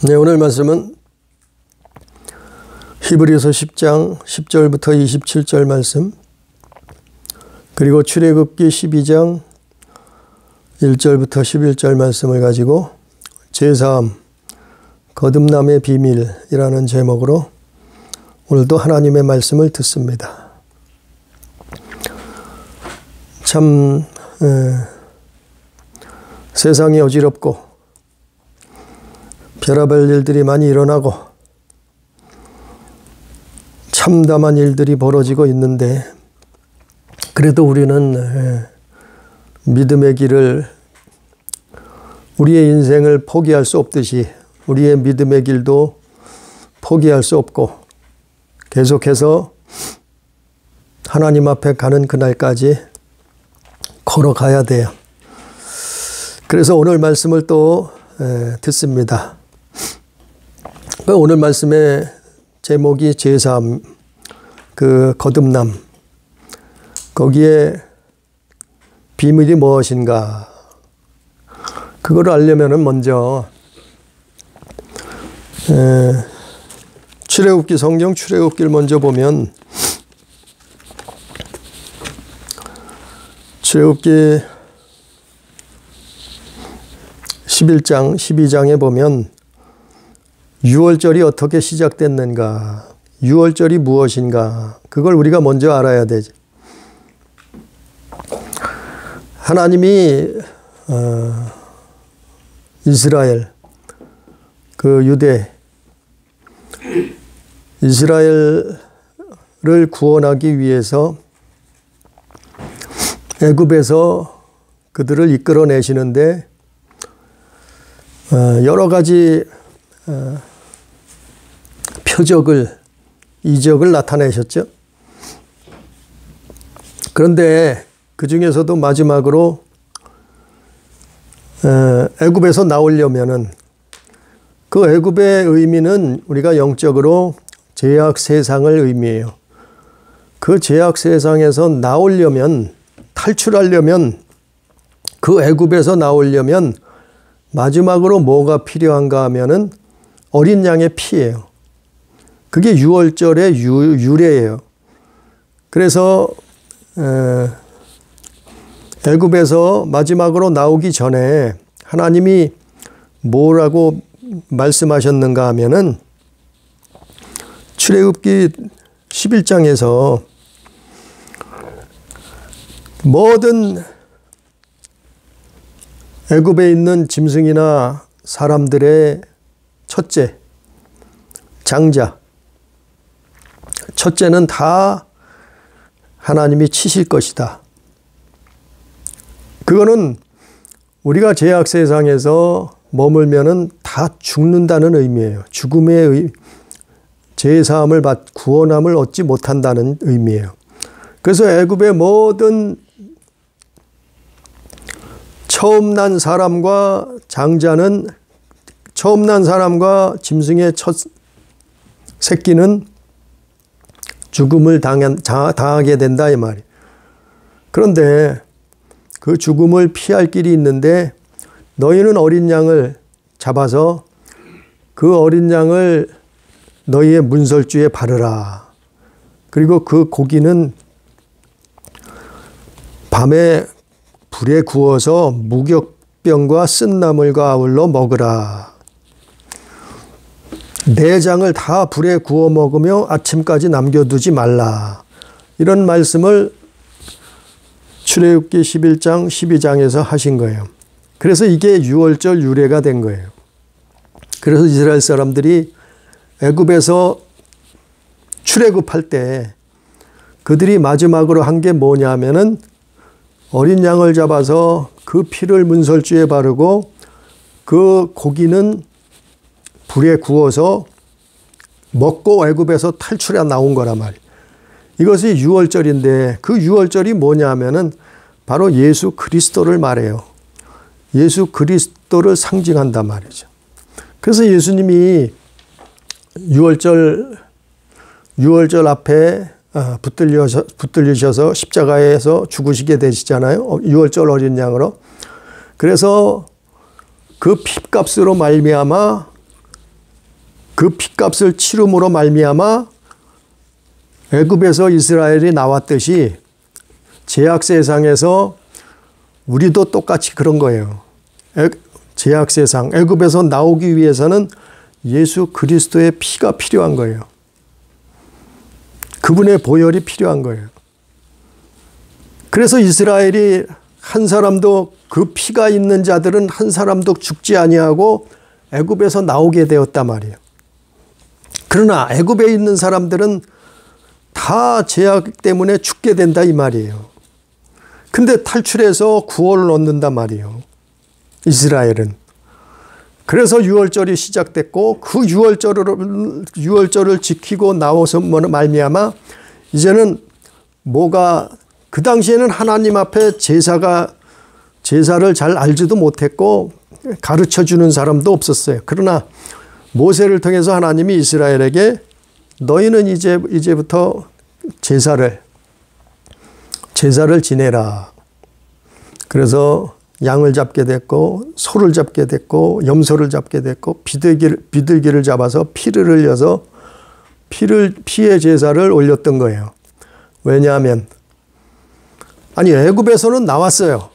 네, 오늘 말씀은 히브리서 10장 10절부터 27절 말씀, 그리고 출애굽기 12장 1절부터 11절 말씀을 가지고 제사함, 거듭남의 비밀이라는 제목으로 오늘도 하나님의 말씀을 듣습니다. 참 세상이 어지럽고 별의별 일들이 많이 일어나고 참담한 일들이 벌어지고 있는데, 그래도 우리는 믿음의 길을, 우리의 인생을 포기할 수 없듯이 우리의 믿음의 길도 포기할 수 없고 계속해서 하나님 앞에 가는 그날까지 걸어가야 돼요. 그래서 오늘 말씀을 또 듣습니다. 오늘 말씀의 제목이 제사함, 그 거듭남, 거기에 비밀이 무엇인가, 그거를 알려면은 먼저 출애굽기, 성경 출애굽기를 먼저 보면 출애굽기 11장 12장에 보면 유월절이 어떻게 시작됐는가, 유월절이 무엇인가, 그걸 우리가 먼저 알아야 되지. 하나님이 이스라엘, 그 유대 이스라엘을 구원하기 위해서 애굽에서 그들을 이끌어내시는데 여러 가지 표적을, 이적을 나타내셨죠. 그런데 그 중에서도 마지막으로 애굽에서 나오려면은, 그 애굽의 의미는 우리가 영적으로 죄악 세상을 의미해요. 그 죄악 세상에서 나오려면, 탈출하려면, 그 애굽에서 나오려면 마지막으로 뭐가 필요한가 하면은 어린 양의 피예요. 그게 유월절의 유래예요. 그래서 애굽에서 마지막으로 나오기 전에 하나님이 뭐라고 말씀하셨는가 하면은 출애굽기 11장에서 모든 애굽에 있는 짐승이나 사람들의 첫째, 장자, 첫째는 다 하나님이 치실 것이다. 그거는 우리가 죄악 세상에서 머물면은 다 죽는다는 의미예요. 죽음의 죄사함을 구원함을 얻지 못한다는 의미예요. 그래서 애굽의 모든 처음 난 사람과 장자는, 처음 난 사람과 짐승의 첫 새끼는 죽음을 당하게 된다 이 말이에요. 그런데 그 죽음을 피할 길이 있는데, 너희는 어린 양을 잡아서 그 어린 양을 너희의 문설주에 바르라. 그리고 그 고기는 밤에 불에 구워서 무격병과 쓴나물과 아울러 먹으라. 내장을 다 불에 구워 먹으며 아침까지 남겨두지 말라. 이런 말씀을 출애굽기 11장 12장에서 하신 거예요. 그래서 이게 유월절 유래가 된 거예요. 그래서 이스라엘 사람들이 애굽에서 출애굽할 때 그들이 마지막으로 한 게 뭐냐 하면은 어린 양을 잡아서 그 피를 문설주에 바르고 그 고기는 불에 구워서 먹고 애굽에서 탈출해 나온 거란 말이에요. 이것이 유월절인데, 그 유월절이 뭐냐 하면은 바로 예수 그리스도를 말해요. 예수 그리스도를 상징한단 말이죠. 그래서 예수님이 유월절 앞에 붙들리셔서 십자가에서 죽으시게 되시잖아요. 유월절 어린 양으로. 그래서 그 핏값으로 말미암아 그 핏값을 치름으로 말미암아 애굽에서 이스라엘이 나왔듯이 죄악 세상에서 우리도 똑같이 그런 거예요. 죄악 세상, 애굽에서 나오기 위해서는 예수 그리스도의 피가 필요한 거예요. 그분의 보혈이 필요한 거예요. 그래서 이스라엘이 한 사람도, 그 피가 있는 자들은 한 사람도 죽지 아니하고 애굽에서 나오게 되었단 말이에요. 그러나 애굽에 있는 사람들은 다 죄악 때문에 죽게 된다 이 말이에요. 근데 탈출해서 구원을 얻는단 말이에요. 이스라엘은. 그래서 유월절이 시작됐고 그 유월절을 지키고 나와서 말미암아 이제는 뭐가, 그 당시에는 하나님 앞에 제사를 잘 알지도 못했고 가르쳐주는 사람도 없었어요. 그러나 모세를 통해서 하나님이 이스라엘에게 너희는 이제부터 제사를 지내라. 그래서 양을 잡게 됐고 소를 잡게 됐고 염소를 잡게 됐고 비둘기를 잡아서 피를 흘려서 피의 제사를 올렸던 거예요. 왜냐하면 애굽에서는 나왔어요.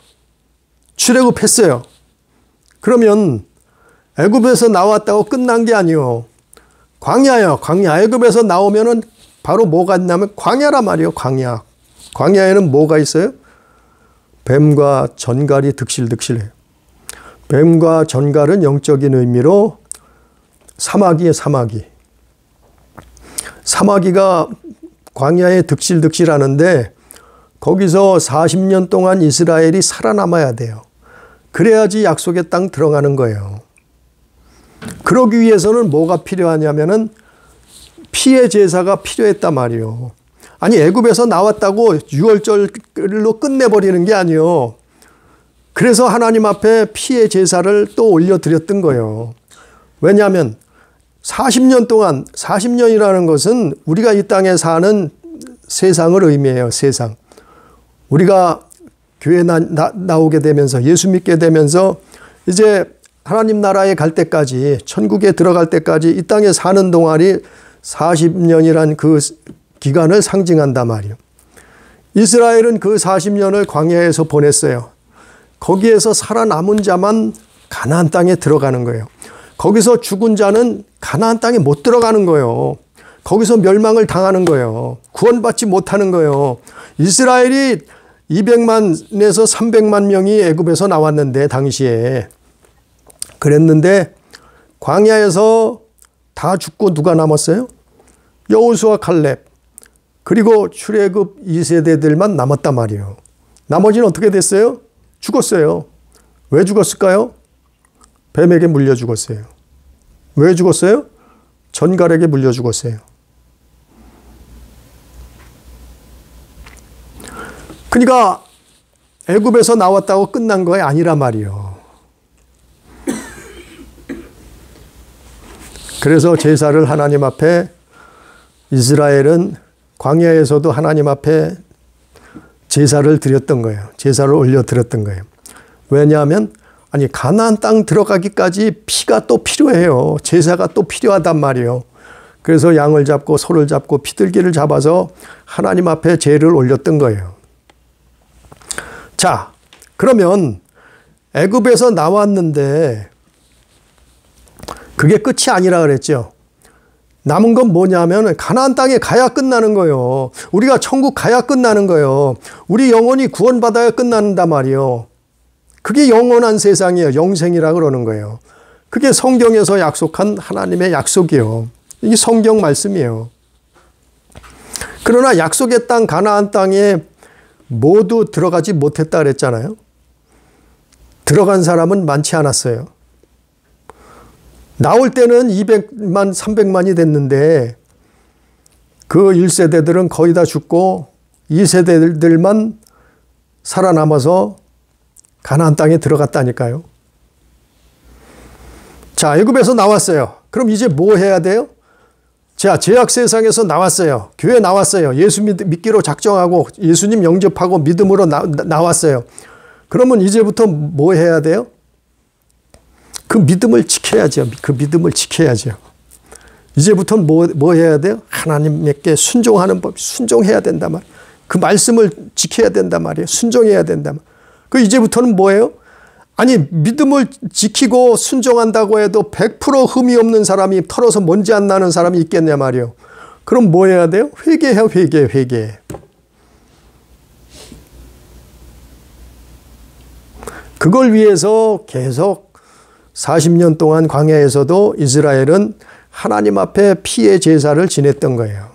출애굽했어요. 그러면 애굽에서 나왔다고 끝난 게 아니에요. 광야예요. 광야. 애굽에서 나오면은 바로 뭐가 있냐면 광야란 말이에요. 광야. 광야에는 뭐가 있어요? 뱀과 전갈이 득실득실해요. 뱀과 전갈은 영적인 의미로 사마귀예요. 사마귀가 광야에 득실득실하는데 거기서 40년 동안 이스라엘이 살아남아야 돼요. 그래야지 약속의 땅 들어가는 거예요. 그러기 위해서는 뭐가 필요하냐면은 피의 제사가 필요했단 말이에요. 애굽에서 나왔다고 유월절로 끝내버리는 게 아니에요. 그래서 하나님 앞에 피의 제사를 또 올려드렸던 거예요. 왜냐하면 40년 동안, 40년이라는 것은 우리가 이 땅에 사는 세상을 의미해요. 세상. 우리가 교회 나오게 되면서 예수 믿게 되면서 이제 하나님 나라에 갈 때까지, 천국에 들어갈 때까지 이 땅에 사는 동안이 40년이란 그 기간을 상징한단 말이에요. 이스라엘은 그 40년을 광야에서 보냈어요. 거기에서 살아남은 자만 가나안 땅에 들어가는 거예요. 거기서 죽은 자는 가나안 땅에 못 들어가는 거예요. 거기서 멸망을 당하는 거예요. 구원받지 못하는 거예요. 이스라엘이 200만에서 300만 명이 애굽에서 나왔는데 당시에 그랬는데 광야에서 다 죽고 누가 남았어요? 여호수아 칼렙 그리고 출애굽 2세대들만 남았단 말이에요. 나머지는 어떻게 됐어요? 죽었어요. 왜 죽었을까요? 뱀에게 물려 죽었어요. 왜 죽었어요? 전갈에게 물려 죽었어요. 그러니까 애굽에서 나왔다고 끝난 거 아니란 말이에요. 그래서 제사를 하나님 앞에, 이스라엘은 광야에서도 하나님 앞에 제사를 드렸던 거예요. 제사를 올려드렸던 거예요. 왜냐하면 가나안 땅 들어가기까지 피가 또 필요해요. 제사가 또 필요하단 말이에요. 그래서 양을 잡고 소를 잡고 비둘기를 잡아서 하나님 앞에 제를 올렸던 거예요. 자, 그러면 애굽에서 나왔는데 그게 끝이 아니라 그랬죠. 남은 건 뭐냐면 가나안 땅에 가야 끝나는 거예요. 우리가 천국 가야 끝나는 거예요. 우리 영혼이 구원받아야 끝난단 말이에요. 그게 영원한 세상이에요. 영생이라 그러는 거예요. 그게 성경에서 약속한 하나님의 약속이에요. 이게 성경 말씀이에요. 그러나 약속의 땅 가나안 땅에 모두 들어가지 못했다 그랬잖아요. 들어간 사람은 많지 않았어요. 나올 때는 200만, 300만이 됐는데 그 1세대들은 거의 다 죽고 2세대들만 살아남아서 가나안 땅에 들어갔다니까요. 자, 애굽에서 나왔어요. 그럼 이제 뭐 해야 돼요? 자, 죄악 세상에서 나왔어요. 교회 나왔어요. 예수 믿기로 작정하고 예수님 영접하고 믿음으로 나왔어요. 그러면 이제부터 뭐 해야 돼요? 그 믿음을 지켜야죠. 그 믿음을 지켜야죠. 이제부터는 뭐 해야 돼요? 하나님께 순종하는 법, 순종해야 된단 말이에요. 그 말씀을 지켜야 된단 말이에요. 순종해야 된단 말이에요. 그 이제부터는 뭐예요? 아니, 믿음을 지키고 순종한다고 해도 100% 흠이 없는 사람이, 털어서 먼지 안 나는 사람이 있겠냐 말이에요. 그럼 뭐 해야 돼요? 회개해요, 회개. 그걸 위해서 계속 40년 동안 광야에서도 이스라엘은 하나님 앞에 피의 제사를 지냈던 거예요.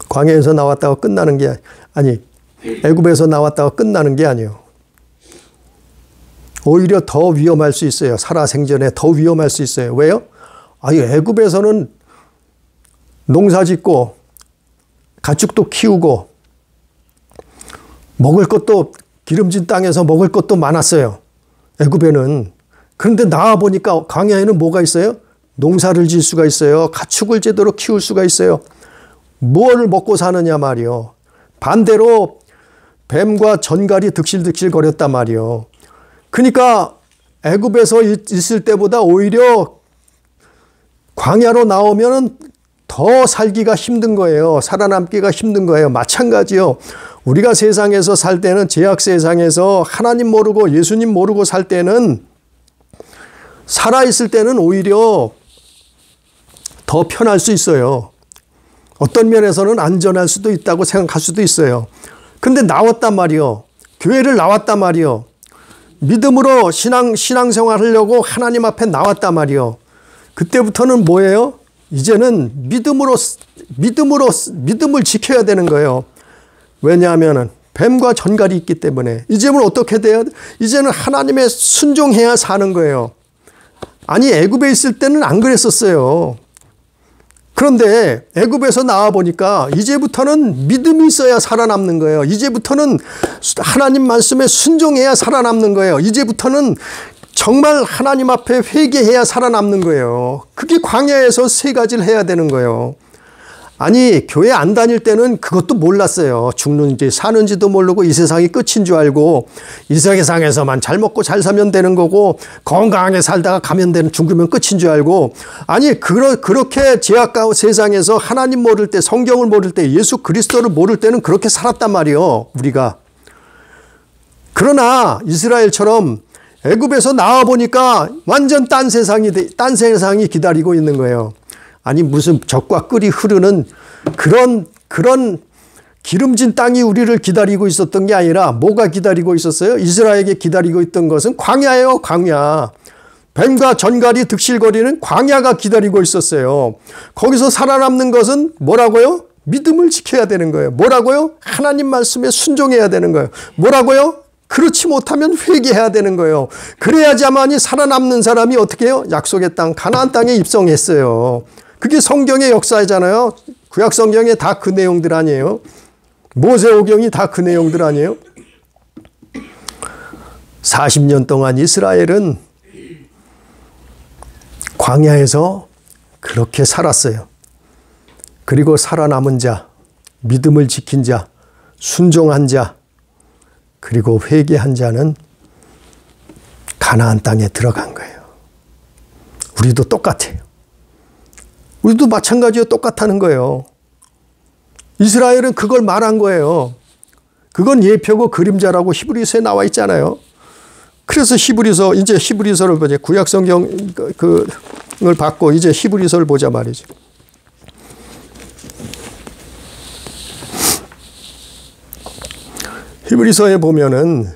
광야에서 나왔다고 끝나는 게 아니, 애굽에서 나왔다고 끝나는 게 아니에요. 오히려 더 위험할 수 있어요. 살아생전에 더 위험할 수 있어요. 왜요? 아니, 애굽에서는 농사 짓고 가축도 키우고 먹을 것도 기름진 땅에서 먹을 것도 많았어요. 애굽에는. 그런데 나와 보니까 광야에는 뭐가 있어요? 농사를 지을 수가 있어요. 가축을 제대로 키울 수가 있어요. 뭘 먹고 사느냐 말이요. 반대로 뱀과 전갈이 득실득실 거렸단 말이요. 그러니까 애굽에서 있을 때보다 오히려 광야로 나오면 더 살기가 힘든 거예요. 살아남기가 힘든 거예요. 마찬가지요. 우리가 세상에서 살 때는, 죄악 세상에서 하나님 모르고 예수님 모르고 살 때는, 살아있을 때는 오히려 더 편할 수 있어요. 어떤 면에서는 안전할 수도 있다고 생각할 수도 있어요. 근데 나왔단 말이요. 교회를 나왔단 말이요. 믿음으로 신앙생활 하려고 하나님 앞에 나왔단 말이요. 그때부터는 뭐예요? 이제는 믿음을 지켜야 되는 거예요. 왜냐하면 뱀과 전갈이 있기 때문에. 이제는 어떻게 돼요? 이제는 하나님의 순종해야 사는 거예요. 아니, 애굽에 있을 때는 안 그랬었어요. 그런데 애굽에서 나와 보니까 이제부터는 믿음이 있어야 살아남는 거예요. 이제부터는 하나님 말씀에 순종해야 살아남는 거예요. 이제부터는 정말 하나님 앞에 회개해야 살아남는 거예요. 그게 광야에서 세 가지를 해야 되는 거예요. 아니, 교회 안 다닐 때는 그것도 몰랐어요. 죽는지 사는지도 모르고 이 세상이 끝인 줄 알고, 이 세상에서만 잘 먹고 잘 살면 되는 거고, 건강하게 살다가 죽으면 끝인 줄 알고, 아니, 그렇게 죄악 가운데 세상에서 하나님 모를 때, 성경을 모를 때, 예수 그리스도를 모를 때는 그렇게 살았단 말이에요, 우리가. 그러나 이스라엘처럼 애굽에서 나와 보니까 완전 딴 세상이 기다리고 있는 거예요. 아니, 무슨 젖과 꿀이 흐르는 그런 기름진 땅이 우리를 기다리고 있었던 게 아니라 뭐가 기다리고 있었어요? 이스라엘에게 기다리고 있던 것은 광야예요, 광야. 뱀과 전갈이 득실거리는 광야가 기다리고 있었어요. 거기서 살아남는 것은 뭐라고요? 믿음을 지켜야 되는 거예요. 뭐라고요? 하나님 말씀에 순종해야 되는 거예요. 뭐라고요? 그렇지 못하면 회개해야 되는 거예요. 그래야지만이 살아남는 사람이 어떻게 해요? 약속의 땅, 가나안 땅에 입성했어요. 그게 성경의 역사잖아요. 구약 성경에 다 그 내용들 아니에요. 모세오경이 다 그 내용들 아니에요. 40년 동안 이스라엘은 광야에서 그렇게 살았어요. 그리고 살아남은 자, 믿음을 지킨 자, 순종한 자, 그리고 회개한 자는 가나안 땅에 들어간 거예요. 우리도 똑같아요. 우리도 마찬가지로 똑같다는 거예요. 이스라엘은 그걸 말한 거예요. 그건 예표고 그림자라고 히브리서에 나와 있잖아요. 그래서 이제 히브리서를 보자. 구약 성경을 받고 이제 히브리서를 보자 말이죠. 히브리서에 보면은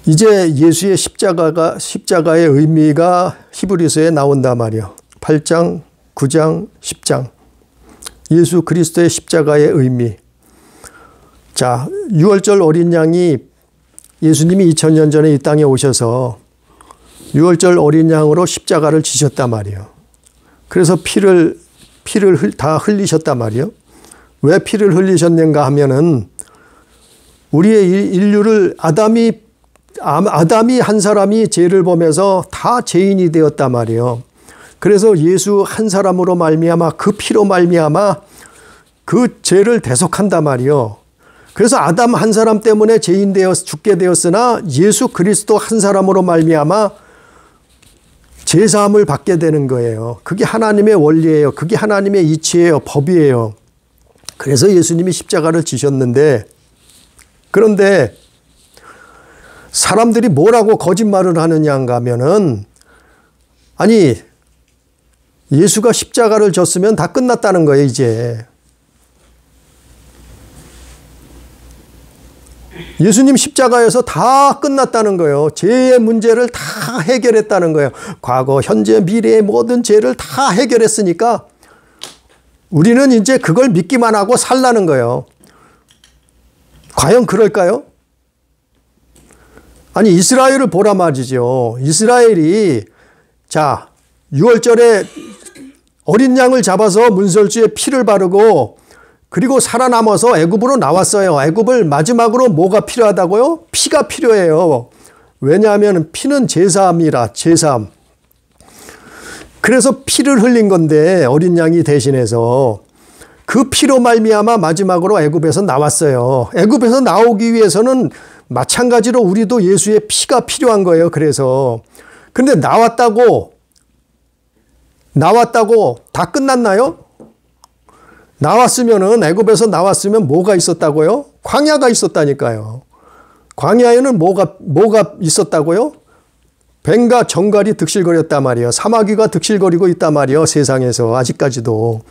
이제 예수의 십자가의 의미가 히브리서에 나온단 말이에요. 8장, 9장, 10장. 예수 그리스도의 십자가의 의미. 자, 6월절 어린 양이 예수님이 2000년 전에 이 땅에 오셔서 6월절 어린 양으로 십자가를 지셨단 말이에요. 그래서 피를 다 흘리셨단 말이에요. 왜 피를 흘리셨는가 하면은 우리의 인류를 아담이 한 사람이 죄를 범해서 다 죄인이 되었단 말이에요. 그래서 예수 한 사람으로 말미암아 그 피로 말미암아 그 죄를 대속한단 말이에요. 그래서 아담 한 사람 때문에 죄인 되어 죽게 되었으나 예수 그리스도 한 사람으로 말미암아 제사함을 받게 되는 거예요. 그게 하나님의 원리예요. 그게 하나님의 이치예요. 법이에요. 그래서 예수님이 십자가를 지셨는데, 그런데 사람들이 뭐라고 거짓말을 하느냐 하면은, 아니 예수가 십자가를 졌으면 다 끝났다는 거예요. 이제 예수님 십자가에서 다 끝났다는 거예요. 죄의 문제를 다 해결했다는 거예요. 과거, 현재, 미래의 모든 죄를 다 해결했으니까 우리는 이제 그걸 믿기만 하고 살라는 거예요. 과연 그럴까요? 아니 이스라엘을 보라 말이죠. 이스라엘이 자 6월절에 어린 양을 잡아서 문설주에 피를 바르고 그리고 살아남아서 애굽으로 나왔어요. 애굽을 마지막으로 뭐가 필요하다고요? 피가 필요해요. 왜냐하면 피는 제사함이라, 제사함. 그래서 피를 흘린 건데 어린 양이 대신해서 그 피로 말미암아 마지막으로 애굽에서 나왔어요. 애굽에서 나오기 위해서는 마찬가지로 우리도 예수의 피가 필요한 거예요. 그래서 근데 나왔다고 다 끝났나요? 나왔으면은 애굽에서 나왔으면 뭐가 있었다고요? 광야가 있었다니까요. 광야에는 뭐가 있었다고요? 뱀과 정갈이 득실거렸단 말이에요. 사마귀가 득실거리고 있단 말이에요. 세상에서 아직까지도.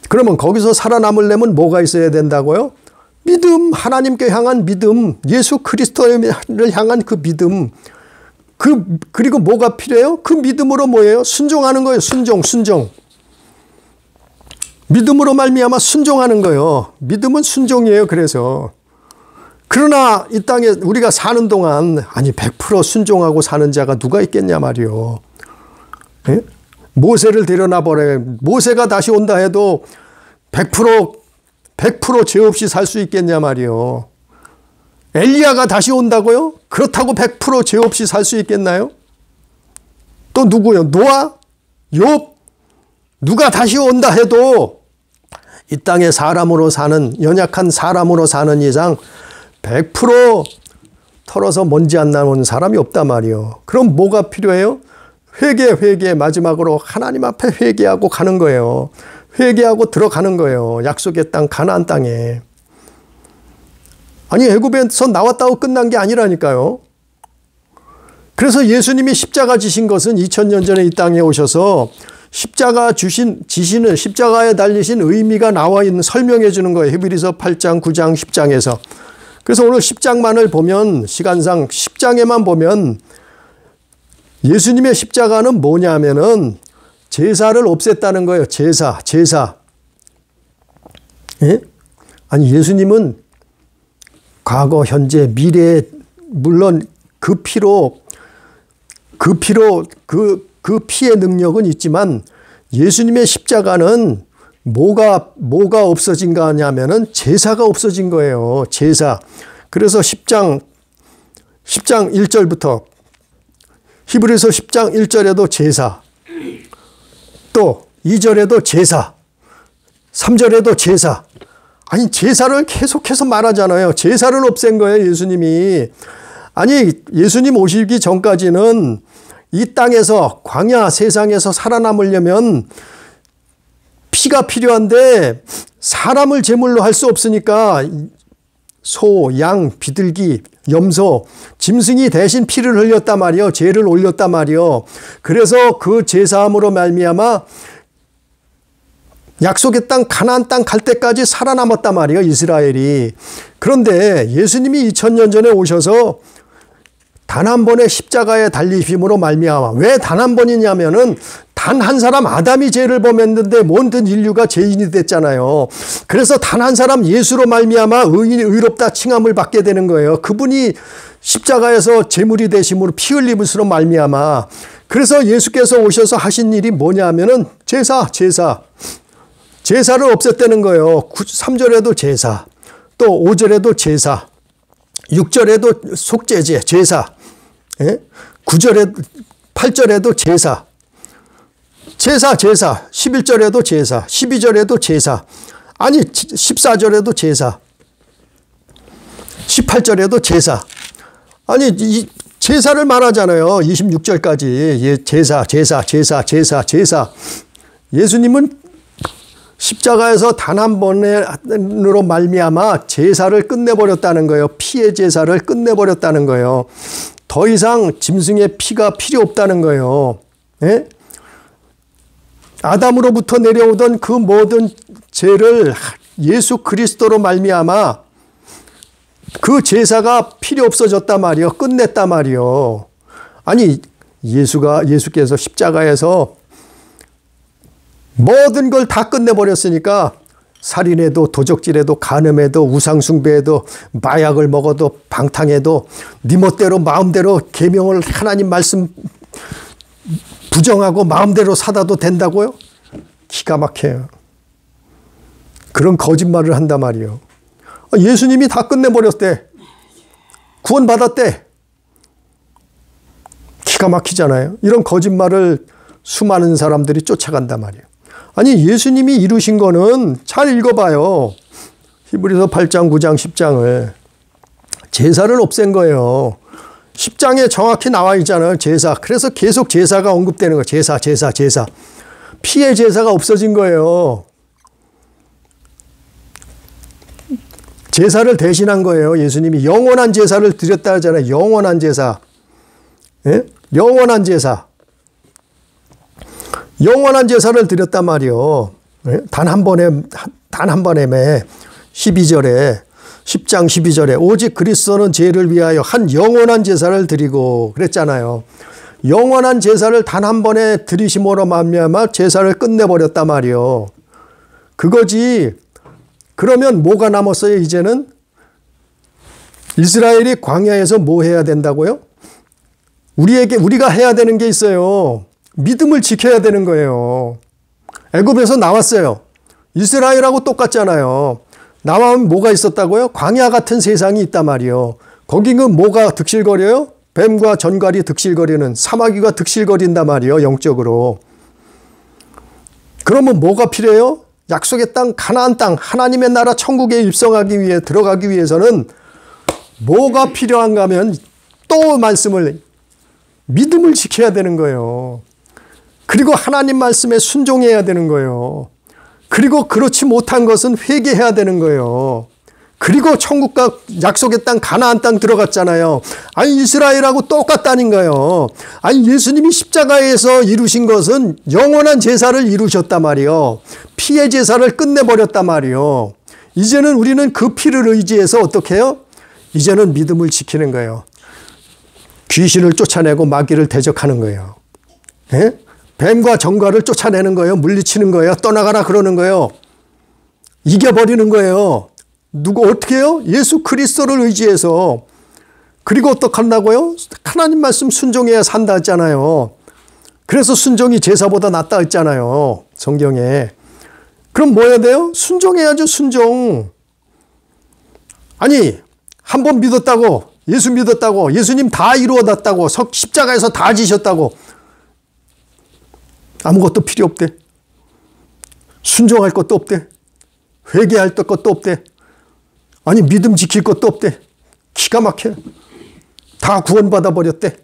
그러면 거기서 살아남으려면 뭐가 있어야 된다고요? 믿음, 하나님께 향한 믿음, 예수 그리스도를 향한 그 믿음. 그리고 뭐가 필요해요? 그 믿음으로 뭐예요? 순종하는 거예요. 순종. 믿음으로 말미암아 순종하는 거예요. 믿음은 순종이에요. 그래서 그러나 이 땅에 우리가 사는 동안 아니 100% 순종하고 사는 자가 누가 있겠냐 말이요. 예? 모세를 데려나 버려요. 모세가 다시 온다 해도 100% 죄 없이 살 수 있겠냐 말이요. 엘리야가 다시 온다고요? 그렇다고 100% 죄 없이 살 수 있겠나요? 또 누구요? 노아? 욥? 누가 다시 온다 해도 이 땅에 사람으로 사는, 연약한 사람으로 사는 이상 100% 털어서 먼지 안 나오는 사람이 없단 말이에요. 그럼 뭐가 필요해요? 회개 마지막으로 하나님 앞에 회개하고 가는 거예요. 회개하고 들어가는 거예요. 약속의 땅 가나안 땅에. 아니 애굽에서 나왔다고 끝난 게 아니라니까요. 그래서 예수님이 십자가 지신 것은 2000년 전에 이 땅에 오셔서 십자가 지시는 십자가에 달리신 의미가 나와 있는 설명해 주는 거예요. 히브리서 8장, 9장, 10장에서. 그래서 오늘 10장만을 보면 시간상 10장에만 보면 예수님의 십자가는 뭐냐면은 제사를 없앴다는 거예요. 제사. 예? 아니 예수님은 과거, 현재, 미래에 물론 그 피의 능력은 있지만 예수님의 십자가는 뭐가 없어진 거냐면은 제사가 없어진 거예요. 제사. 그래서 10장 1절부터 히브리서 10장 1절에도 제사, 또 2절에도 제사, 3절에도 제사. 아니 제사를 계속해서 말하잖아요. 제사를 없앤 거예요. 예수님이. 아니 예수님 오시기 전까지는 이 땅에서 광야 세상에서 살아남으려면 피가 필요한데 사람을 제물로 할 수 없으니까 소, 양, 비둘기, 염소, 짐승이 대신 피를 흘렸단 말이요. 죄를 올렸단 말이요. 그래서 그 제사함으로 말미암아 약속의 땅 가나안 땅 갈 때까지 살아남았단 말이에요. 이스라엘이. 그런데 예수님이 2000년 전에 오셔서 단 한 번의 십자가에 달리심으로 말미암아. 왜 단 한 번이냐면은 단 한 사람 아담이 죄를 범했는데 모든 인류가 죄인이 됐잖아요. 그래서 단 한 사람 예수로 말미암아 의롭다 칭함을 받게 되는 거예요. 그분이 십자가에서 제물이 되심으로 피 흘림으로 말미암아. 그래서 예수께서 오셔서 하신 일이 뭐냐면은 제사를 없앴다는 거예요. 3절에도 제사, 또 5절에도 제사, 6절에도 속죄제, 제사, 8절에도 제사, 11절에도 제사, 12절에도 제사, 아니 14절에도 제사, 18절에도 제사. 아니 제사를 말하잖아요. 26절까지. 제사. 예수님은 십자가에서 단 한 번으로 말미암아 제사를 끝내버렸다는 거예요. 피의 제사를 끝내버렸다는 거예요. 더 이상 짐승의 피가 필요 없다는 거예요. 예? 아담으로부터 내려오던 그 모든 죄를 예수 그리스도로 말미암아 그 제사가 필요 없어졌단 말이요. 끝냈단 말이요. 아니 예수께서 십자가에서 모든 걸 다 끝내버렸으니까 살인해도 도적질해도 간음해도 우상숭배해도 마약을 먹어도 방탕해도 네 멋대로 마음대로 계명을 하나님 말씀 부정하고 마음대로 살아도 된다고요? 기가 막혀요. 그런 거짓말을 한단 말이에요. 예수님이 다 끝내버렸대. 구원받았대. 기가 막히잖아요. 이런 거짓말을 수많은 사람들이 쫓아간단 말이에요. 아니 예수님이 이루신 거는 잘 읽어봐요. 히브리서 8장 9장 10장을. 제사를 없앤 거예요. 10장에 정확히 나와 있잖아요. 제사. 그래서 계속 제사가 언급되는 거예요. 제사. 피의 제사가 없어진 거예요. 제사를 대신한 거예요. 예수님이 영원한 제사를 드렸다 하잖아요. 영원한 제사. 예? 영원한 제사. 영원한 제사를 드렸단 말이요. 단 한 번에 12절에 10장 12절에 오직 그리스도는 죄를 위하여 한 영원한 제사를 드리고 그랬잖아요. 영원한 제사를 단 한 번에 드리심으로 말미암아 제사를 끝내버렸단 말이요. 그거지. 그러면 뭐가 남았어요? 이제는 이스라엘이 광야에서 뭐 해야 된다고요? 우리가 해야 되는 게 있어요. 믿음을 지켜야 되는 거예요. 애굽에서 나왔어요. 이스라엘하고 똑같잖아요. 나와면 뭐가 있었다고요? 광야 같은 세상이 있단 말이에요. 거기는 뭐가 득실거려요? 뱀과 전갈이 득실거리는, 사마귀가 득실거린단 말이에요. 영적으로. 그러면 뭐가 필요해요? 약속의 땅, 가나안 땅, 하나님의 나라 천국에 입성하기 위해 들어가기 위해서는 뭐가 필요한가 하면 또 말씀을, 믿음을 지켜야 되는 거예요. 그리고 하나님 말씀에 순종해야 되는 거예요. 그리고 그렇지 못한 것은 회개해야 되는 거예요. 그리고 천국과 약속의 땅 가나안 땅 들어갔잖아요. 아니 이스라엘하고 똑같다는 거예요. 아니 예수님이 십자가에서 이루신 것은 영원한 제사를 이루셨단 말이에요. 피의 제사를 끝내버렸단 말이에요. 이제는 우리는 그 피를 의지해서 어떻게 해요? 이제는 믿음을 지키는 거예요. 귀신을 쫓아내고 마귀를 대적하는 거예요. 예? 뱀과 정갈을 쫓아내는 거예요. 물리치는 거예요. 떠나가라 그러는 거예요. 이겨버리는 거예요. 누구 어떻게 해요? 예수 그리스도를 의지해서. 그리고 어떻게 한다고요? 하나님 말씀 순종해야 산다 했잖아요. 그래서 순종이 제사보다 낫다 했잖아요. 성경에. 그럼 뭐 해야 돼요? 순종해야죠. 순종. 아니 한 번 믿었다고, 예수 믿었다고, 예수님 다 이루어놨다고, 십자가에서 다 지셨다고 아무것도 필요 없대. 순종할 것도 없대. 회개할 것도 없대. 아니 믿음 지킬 것도 없대. 기가 막혀. 다 구원받아 버렸대.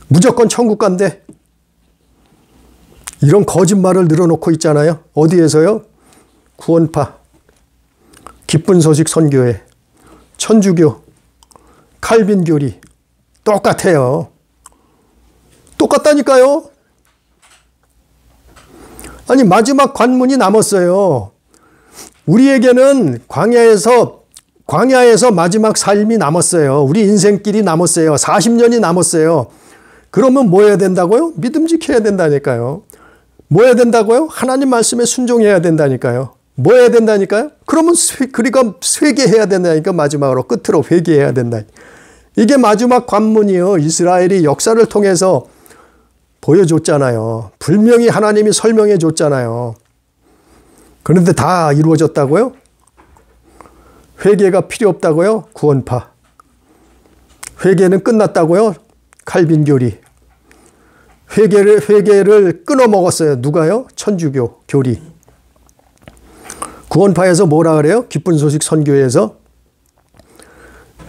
무조건 천국 간대. 이런 거짓말을 늘어놓고 있잖아요. 어디에서요? 구원파, 기쁜 소식 선교회, 천주교, 칼빈교리 똑같아요. 똑같다니까요. 아니 마지막 관문이 남았어요. 우리에게는 광야에서 마지막 삶이 남았어요. 우리 인생길이 남았어요. 40년이 남았어요. 그러면 뭐 해야 된다고요? 믿음 지켜야 된다니까요. 뭐 해야 된다고요? 하나님 말씀에 순종해야 된다니까요. 뭐 해야 된다니까요? 그러면 그러니까 회개해야 된다니까. 마지막으로 끝으로 회개해야 된다. 이게 마지막 관문이요. 이스라엘이 역사를 통해서 보여줬잖아요. 분명히 하나님이 설명해 줬잖아요. 그런데 다 이루어졌다고요? 회개가 필요 없다고요? 구원파. 회개는 끝났다고요? 칼빈교리. 회개를 끊어먹었어요. 누가요? 천주교 교리. 구원파에서 뭐라 그래요? 기쁜 소식 선교회에서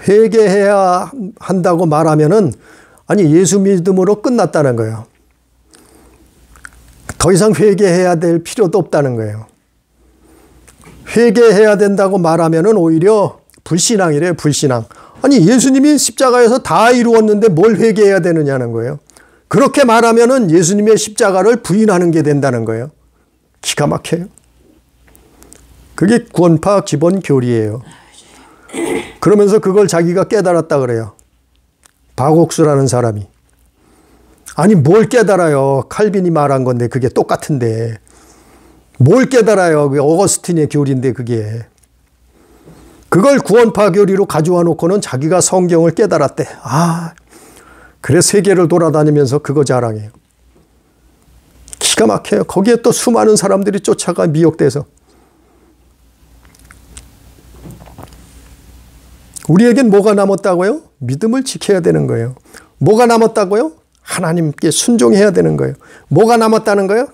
회개해야 한다고 말하면은 아니 예수 믿음으로 끝났다는 거예요. 더 이상 회개해야 될 필요도 없다는 거예요. 회개해야 된다고 말하면은 오히려 불신앙이래요. 불신앙. 아니 예수님이 십자가에서 다 이루었는데 뭘 회개해야 되느냐는 거예요. 그렇게 말하면은 예수님의 십자가를 부인하는 게 된다는 거예요. 기가 막혀요. 그게 구원파 기본 교리예요. 그러면서 그걸 자기가 깨달았다 그래요. 박옥수라는 사람이. 아니 뭘 깨달아요. 칼빈이 말한 건데 그게 똑같은데. 뭘 깨달아요. 그게 어거스틴의 교리인데 그게. 그걸 구원파 교리로 가져와 놓고는 자기가 성경을 깨달았대. 아, 그래 세계를 돌아다니면서 그거 자랑해요. 기가 막혀요. 거기에 또 수많은 사람들이 쫓아가 미혹돼서. 우리에겐 뭐가 남았다고요? 믿음을 지켜야 되는 거예요. 뭐가 남았다고요? 하나님께 순종해야 되는 거예요. 뭐가 남았다는 거예요?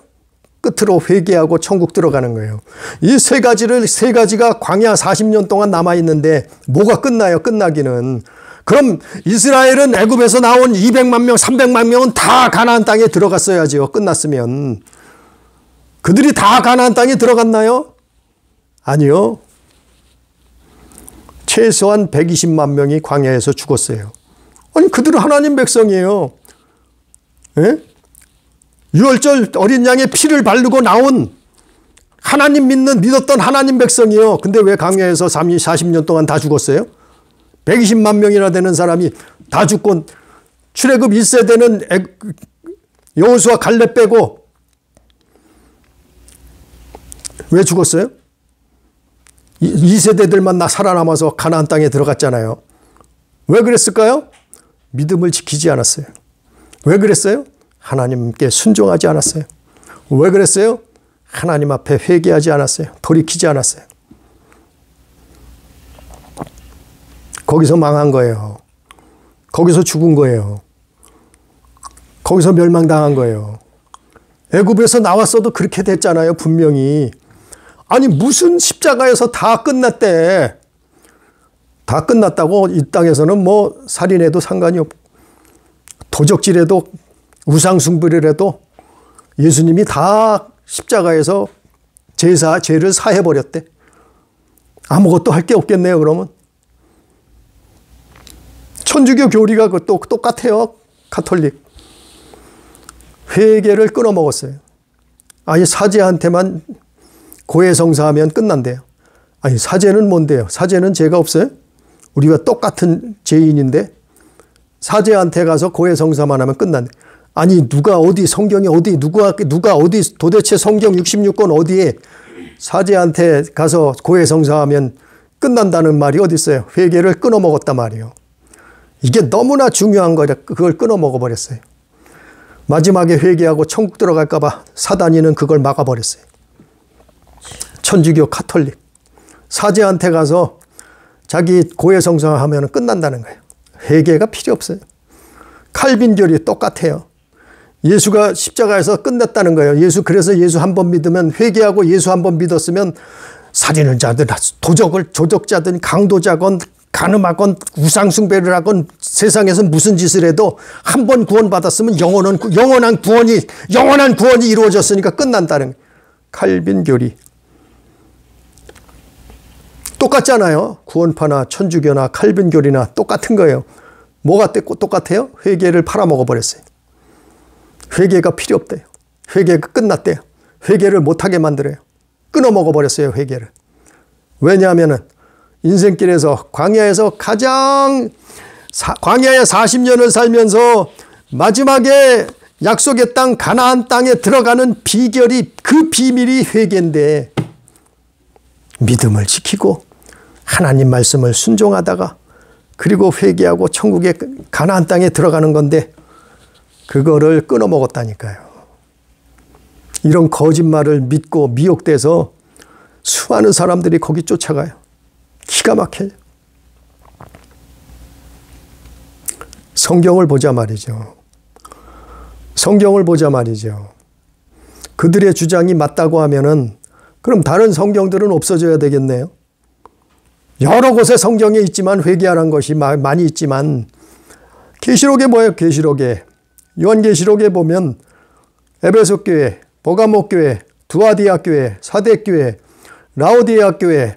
끝으로 회개하고 천국 들어가는 거예요. 이 세 가지가 광야 40년 동안 남아있는데 뭐가 끝나요? 끝나기는. 그럼 이스라엘은 애굽에서 나온 200만 명, 300만 명은 다 가나안 땅에 들어갔어야지요. 끝났으면. 그들이 다 가나안 땅에 들어갔나요? 아니요. 최소한 120만 명이 광야에서 죽었어요. 아니 그들은 하나님 백성이에요. 예? 유월절 어린 양의 피를 바르고 나온 하나님 믿었던 하나님 백성이요. 근데 왜 광야에서 40년 동안 다 죽었어요? 120만 명이나 되는 사람이 다 죽고 출애굽 1세대는 여호수아 갈렙 빼고 왜 죽었어요? 2세대들만 살아남아서 가나안 땅에 들어갔잖아요. 왜 그랬을까요? 믿음을 지키지 않았어요. 왜 그랬어요? 하나님께 순종하지 않았어요. 왜 그랬어요? 하나님 앞에 회개하지 않았어요. 돌이키지 않았어요. 거기서 망한 거예요. 거기서 죽은 거예요. 거기서 멸망당한 거예요. 애굽에서 나왔어도 그렇게 됐잖아요. 분명히. 아니 무슨 십자가에서 다 끝났대. 다 끝났다고 이 땅에서는 뭐 살인해도 상관이 없고 도적질해도 우상숭배를 예수님이 다 십자가에서 죄를 사해버렸대. 아무것도 할 게 없겠네요. 그러면. 천주교 교리가 똑같아요. 가톨릭. 회개를 끊어먹었어요. 아니 사제한테만 고해성사하면 끝난대요. 아니 사제는 뭔데요? 사제는 죄가 없어요? 우리가 똑같은 죄인인데 사제한테 가서 고해성사만 하면 끝난대. 아니 누가 어디 성경이 어디 누가 어디 도대체 성경 66권 어디에 사제한테 가서 고해성사하면 끝난다는 말이 어디 있어요? 회개를 끊어먹었단 말이에요. 이게 너무나 중요한 거라 그걸 끊어먹어 버렸어요. 마지막에 회개하고 천국 들어갈까 봐 사단이는 그걸 막아버렸어요. 천주교 가톨릭. 사제한테 가서 자기 고해성사하면 끝난다는 거예요. 회개가 필요 없어요. 칼빈 교리 똑같아요. 예수가 십자가에서 끝냈다는 거예요. 그래서 예수 한 번 믿으면 회개하고 예수 한 번 믿었으면 살인을 자든 조적자든 강도자건 간음하건 우상숭배를 하건 세상에서 무슨 짓을 해도 한 번 구원받았으면 영원한 구원이 이루어졌으니까 끝난다는 칼빈 교리. 똑같잖아요. 구원파나 천주교나 칼빈 교리나 똑같은 거예요. 뭐가 똑같아요? 회개를 팔아먹어 버렸어요. 회개가 필요 없대요. 회개가 끝났대요. 회개를 못하게 만들어요. 끊어먹어 버렸어요. 회개를. 왜냐하면은 인생길에서 광야에서 광야에 40년을 살면서 마지막에 약속의 땅 가나안 땅에 들어가는 비결이 그 비밀이 회개인데 믿음을 지키고 하나님 말씀을 순종하다가 그리고 회개하고 천국의 가나안 땅에 들어가는 건데 그거를 끊어먹었다니까요. 이런 거짓말을 믿고 미혹돼서 수많은 사람들이 거기 쫓아가요. 기가 막혀요. 성경을 보자 말이죠. 성경을 보자 말이죠. 그들의 주장이 맞다고 하면은 그럼 다른 성경들은 없어져야 되겠네요. 여러 곳에 성경에 있지만 회개하라는 것이 많이 있지만 계시록에 뭐예요? 계시록에 요한계시록에 보면 에베소 교회, 버가모 교회, 두아디아 교회, 사대 교회, 라오디아 교회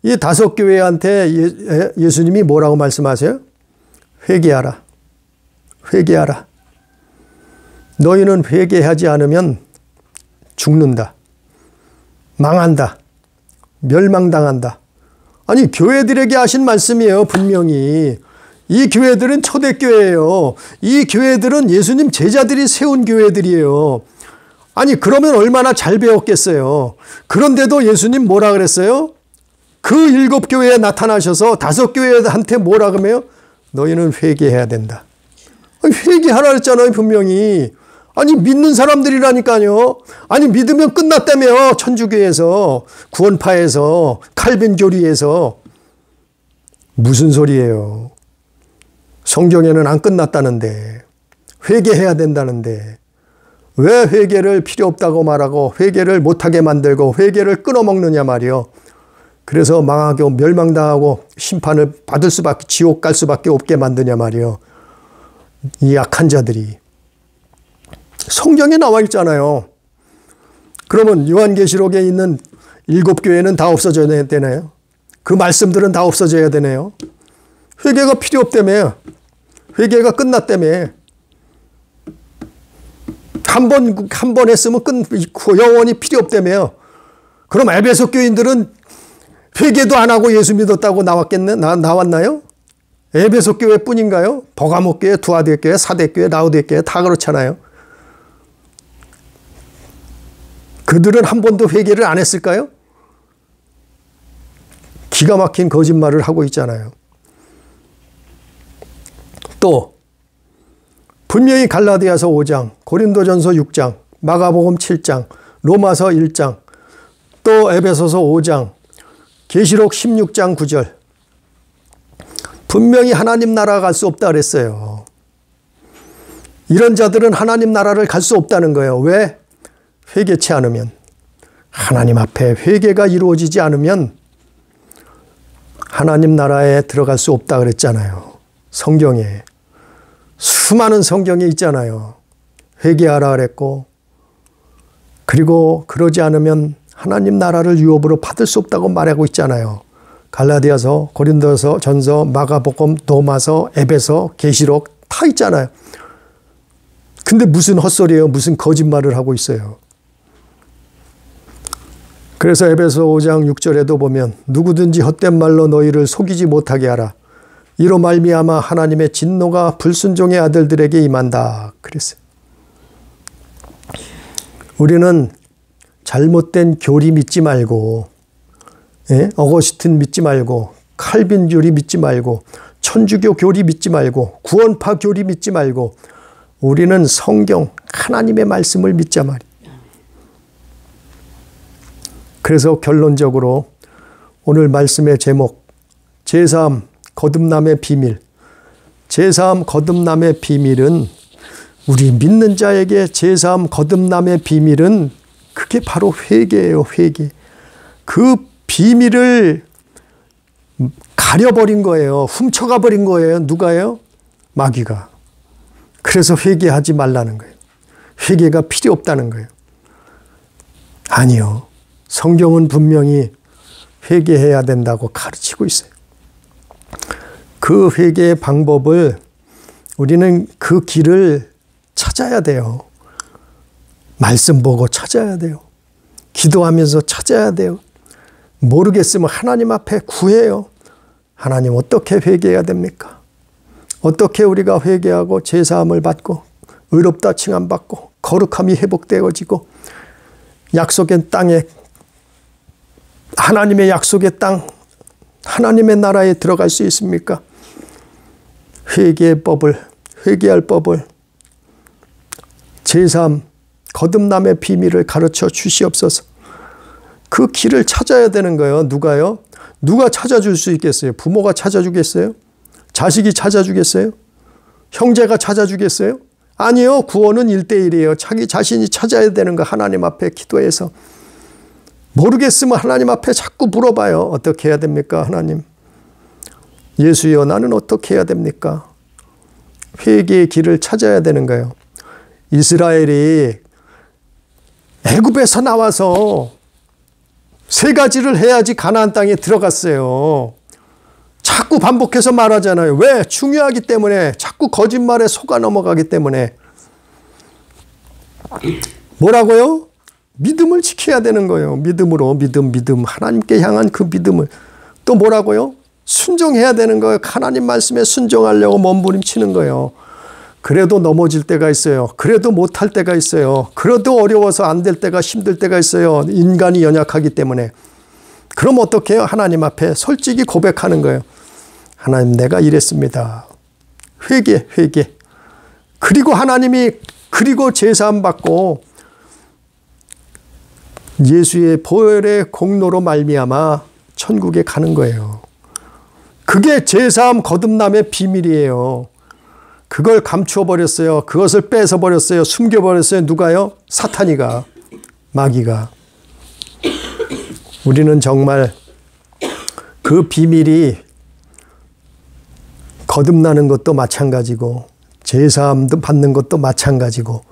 이 5교회한테 예수님이 뭐라고 말씀하세요? 회개하라. 회개하라. 너희는 회개하지 않으면 죽는다. 망한다. 멸망당한다. 아니 교회들에게 하신 말씀이에요. 분명히. 이 교회들은 초대교회예요. 이 교회들은 예수님 제자들이 세운 교회들이에요. 아니 그러면 얼마나 잘 배웠겠어요. 그런데도 예수님 뭐라 그랬어요? 그 7교회에 나타나셔서 5교회한테 뭐라 그러면 너희는 회개해야 된다. 회개하라 그랬잖아요. 분명히. 아니 믿는 사람들이라니까요. 아니 믿으면 끝났다며. 천주교에서 구원파에서 칼빈 교리에서. 무슨 소리예요. 성경에는 안 끝났다는데 회개해야 된다는데 왜 회개를 필요 없다고 말하고 회개를 못하게 만들고 회개를 끊어먹느냐 말이요. 그래서 망하고 멸망당하고 심판을 받을 수밖에 지옥 갈 수밖에 없게 만드냐 말이요. 이 약한 자들이. 성경에 나와 있잖아요. 그러면 요한계시록에 있는 7교회는 다 없어져야 되나요? 그 말씀들은 다 없어져야 되네요. 회개가 필요 없다며. 회개가 끝났다며. 한 번 했으면 영원히 필요 없다며. 그럼 에베소 교인들은 회개도 안 하고 예수 믿었다고 나왔나요? 에베소 교회뿐인가요? 버가모 교회, 두아디아 교회, 사대 교회, 라오디아 교회 다 그렇잖아요. 그들은 한 번도 회개를 안 했을까요? 기가 막힌 거짓말을 하고 있잖아요. 또 분명히 갈라디아서 5장, 고린도전서 6장, 마가복음 7장, 로마서 1장, 또 에베소서 5장, 계시록 16장 9절 분명히 하나님 나라 갈 수 없다 그랬어요. 이런 자들은 하나님 나라를 갈 수 없다는 거예요. 왜? 회개치 않으면. 하나님 앞에 회개가 이루어지지 않으면 하나님 나라에 들어갈 수 없다 그랬잖아요. 성경에. 수많은 성경에 있잖아요. 회개하라 그랬고 그리고 그러지 않으면 하나님 나라를 유업으로 받을 수 없다고 말하고 있잖아요. 갈라디아서, 고린도서, 전서, 마가복음, 도마서, 에베소, 계시록 다 있잖아요. 근데 무슨 헛소리예요. 무슨 거짓말을 하고 있어요. 그래서 에베소 5장 6절에도 보면 누구든지 헛된 말로 너희를 속이지 못하게 하라. 이로 말미암아 하나님의 진노가 불순종의 아들들에게 임한다. 그랬어요. 우리는 잘못된 교리 믿지 말고 어거스틴 믿지 말고 칼빈 교리 믿지 말고 천주교 교리 믿지 말고 구원파 교리 믿지 말고 우리는 성경 하나님의 말씀을 믿자 말이에요. 그래서 결론적으로 오늘 말씀의 제목 제3 거듭남의 비밀. 제3 거듭남의 비밀은 우리 믿는 자에게 제3 거듭남의 비밀은 그게 바로 회개예요. 회개. 그 비밀을 가려버린 거예요. 훔쳐가 버린 거예요. 누가요? 마귀가. 그래서 회개하지 말라는 거예요. 회개가 필요 없다는 거예요. 아니요. 성경은 분명히 회개해야 된다고 가르치고 있어요. 그 회개의 방법을 우리는 그 길을 찾아야 돼요. 말씀 보고 찾아야 돼요. 기도하면서 찾아야 돼요. 모르겠으면 하나님 앞에 구해요. 하나님 어떻게 회개해야 됩니까? 어떻게 우리가 회개하고 제사함을 받고 의롭다 칭함받고 거룩함이 회복되어지고 약속의 땅에 하나님의 약속의 땅 하나님의 나라에 들어갈 수 있습니까? 회개의 법을 회개할 법을 제3 거듭남의 비밀을 가르쳐 주시옵소서. 그 길을 찾아야 되는 거예요. 누가요? 누가 찾아줄 수 있겠어요? 부모가 찾아주겠어요? 자식이 찾아주겠어요? 형제가 찾아주겠어요? 아니요. 구원은 1대1이에요. 자기 자신이 찾아야 되는 거 하나님 앞에 기도해서. 모르겠으면 하나님 앞에 자꾸 물어봐요. 어떻게 해야 됩니까, 하나님? 예수여, 나는 어떻게 해야 됩니까? 회개의 길을 찾아야 되는 거예요. 이스라엘이 애굽에서 나와서 세 가지를 해야지 가나안 땅에 들어갔어요. 자꾸 반복해서 말하잖아요. 왜? 중요하기 때문에. 자꾸 거짓말에 속아 넘어가기 때문에. 뭐라고요? 믿음을 지켜야 되는 거예요. 믿음으로, 믿음. 하나님께 향한 그 믿음을. 또 뭐라고요? 순종해야 되는 거예요. 하나님 말씀에 순종하려고 몸부림치는 거예요. 그래도 넘어질 때가 있어요. 그래도 못할 때가 있어요. 그래도 어려워서 안 될 때가, 힘들 때가 있어요. 인간이 연약하기 때문에. 그럼 어떻게 해요? 하나님 앞에 솔직히 고백하는 거예요. 하나님, 내가 이랬습니다. 회개. 그리고 하나님이, 그리고 제사함 받고 예수의 보혈의 공로로 말미암아 천국에 가는 거예요. 그게 제사함 거듭남의 비밀이에요. 그걸 감추어 버렸어요. 그것을 뺏어 버렸어요. 숨겨 버렸어요. 누가요? 사탄이가, 마귀가. 우리는 정말 그 비밀이 거듭나는 것도 마찬가지고 제사함도 받는 것도 마찬가지고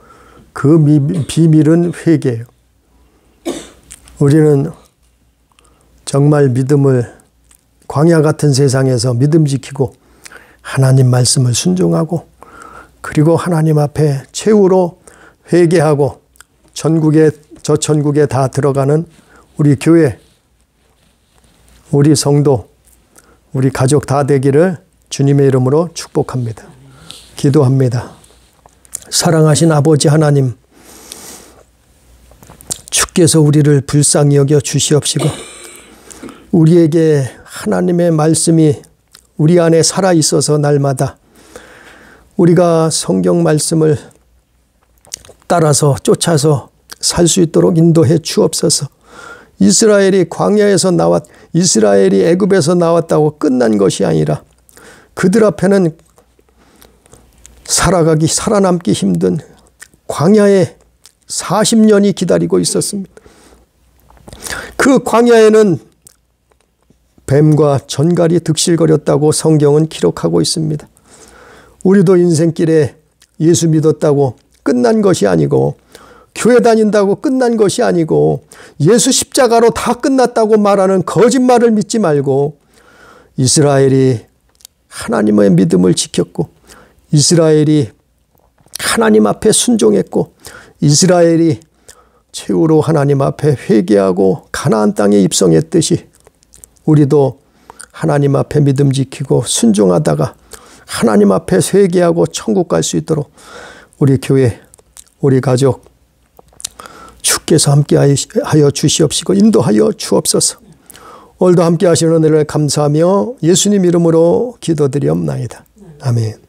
그 비밀은 회개예요. 우리는 정말 믿음을, 광야 같은 세상에서 믿음 지키고 하나님 말씀을 순종하고 그리고 하나님 앞에 최후로 회개하고 저 천국에 다 들어가는 우리 교회, 우리 성도, 우리 가족 다 되기를 주님의 이름으로 축복합니다. 기도합니다. 사랑하신 아버지 하나님, 주께서 우리를 불쌍히 여겨 주시옵시고 우리에게 하나님의 말씀이 우리 안에 살아있어서 날마다 우리가 성경 말씀을 따라서 쫓아서 살 수 있도록 인도해 주옵소서. 이스라엘이 애굽에서 나왔다고 끝난 것이 아니라 그들 앞에는 살아남기 힘든 광야에 40년이 기다리고 있었습니다. 그 광야에는 뱀과 전갈이 득실거렸다고 성경은 기록하고 있습니다. 우리도 인생길에 예수 믿었다고 끝난 것이 아니고 교회 다닌다고 끝난 것이 아니고 예수 십자가로 다 끝났다고 말하는 거짓말을 믿지 말고 이스라엘이 하나님의 믿음을 지켰고 이스라엘이 하나님 앞에 순종했고 이스라엘이 최후로 하나님 앞에 회개하고 가나안 땅에 입성했듯이 우리도 하나님 앞에 믿음 지키고 순종하다가 하나님 앞에 회개하고 천국 갈 수 있도록 우리 교회, 우리 가족 주께서 함께하여 주시옵시고 인도하여 주옵소서. 오늘도 함께하시는 은혜를 감사하며 예수님 이름으로 기도드리옵나이다. 아멘.